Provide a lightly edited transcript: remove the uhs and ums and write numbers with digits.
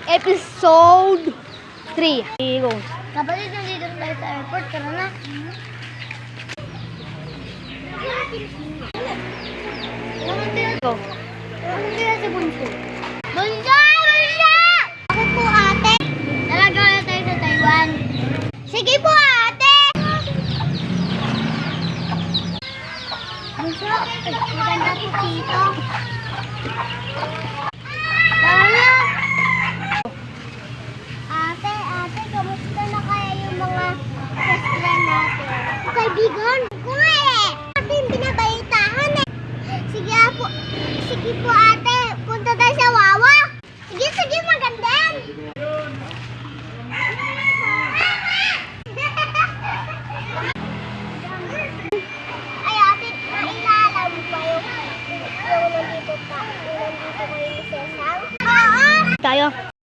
episode 3. Go. Kapatid, nandito tayo sa airport. Tara na. Go. Ano kaya si Bunso? Bunso! Bunso! Ako po, ate. Talaga na tayo sa Taiwan. Sige po, ate! Bunso, maganda po dito. Tara na! Ate, kamusta na kaya yung mga restaurant natin? Kaibigan ko nga eh! Ate, yung binabalitahan eh! Sige po ate, punta tayo sa Wawa! Sige, maganda! Ay ate, nailala mo pa yung nandito kayo ni Cesar? Oo! Tayo.